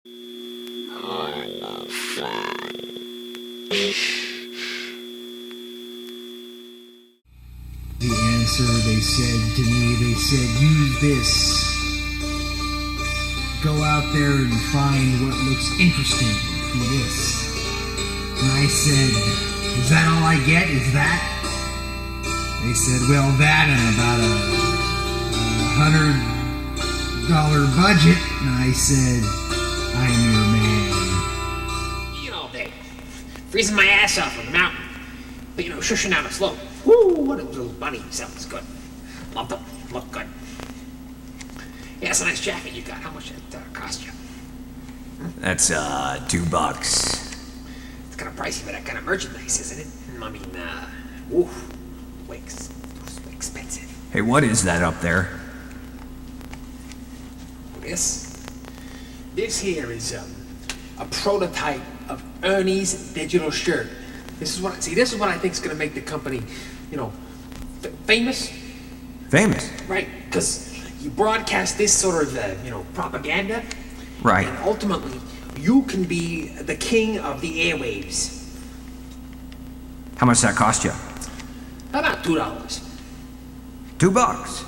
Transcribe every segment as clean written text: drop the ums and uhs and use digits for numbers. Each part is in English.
The answer they said to me, they said, use this. Go out there and find what looks interesting. Do this. And I said, is that all I get? Is that? They said, well, that and about $100 budget. And I said, I'm your man. Skiing all day. Freezing my ass off on the mountain. But shushing down a slope. Woo, what a little bunny. Sounds good. Love them. Look good. Yeah, it's a nice jacket you got. How much did that cost you? That's, $2. It's kind of pricey for that kind of merchandise, isn't it? I mean, oof. Way expensive. Hey, what is that up there? This here is, a prototype of Ernie's digital shirt. This is what I think is going to make the company, famous. Famous? Right, because you broadcast this sort of, propaganda. Right. And ultimately, you can be the king of the airwaves. How much that cost you? About $2. $2?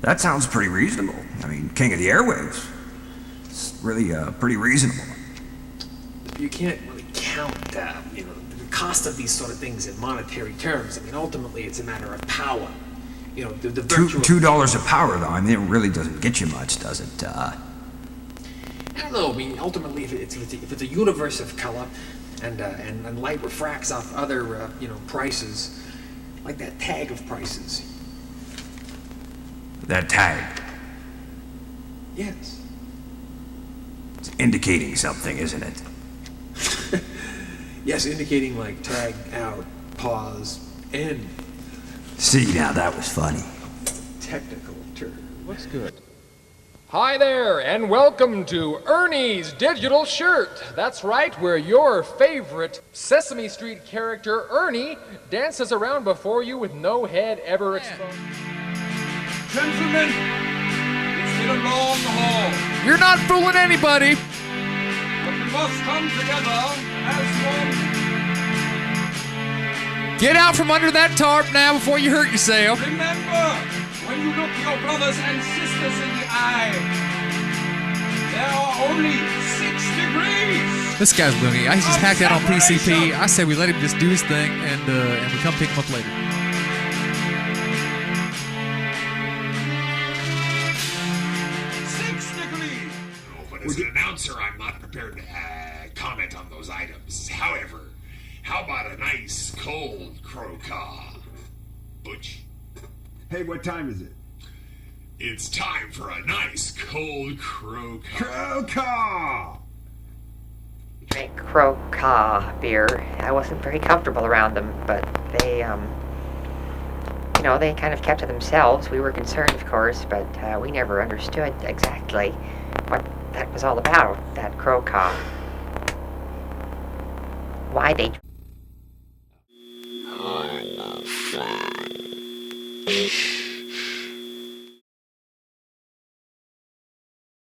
That sounds pretty reasonable. I mean, king of the airwaves. It's really, pretty reasonable. You can't really count, the cost of these sort of things in monetary terms. I mean, ultimately, it's a matter of power. The virtue of $2 a power, though. I mean, it really doesn't get you much, does it? I don't know. I mean, ultimately, if it's a universe of color, and light refracts off other, prices, like that tag of prices. That tag. Yes. It's indicating something, isn't it? Yes, indicating like tag, out, pause, end. See, now that was funny. Technical term. What's good? Hi there, and welcome to Ernie's Digital Shirt. That's right, where your favorite Sesame Street character, Ernie, dances around before you with no head ever exposed. Gentlemen, it's been a long haul, You're not fooling anybody! but we must come together as one. Get out from under that tarp now before you hurt yourself. Remember, when you look your brothers and sisters in the eye, there are only 6 degrees. This guy's loony. He's just hacked out on PCP. I say we let him just do his thing, and we come pick him up later. 6 degrees. But as an announcer, I'm not prepared to comment on those items. However, how about a nice cold croquet? Butch? Hey, what time is it? It's time for a nice cold croquet. Croquet! Drink Croca beer. I wasn't very comfortable around them, but they, they kind of kept to themselves. We were concerned, of course, but we never understood exactly what that was all about, that Croca. Why they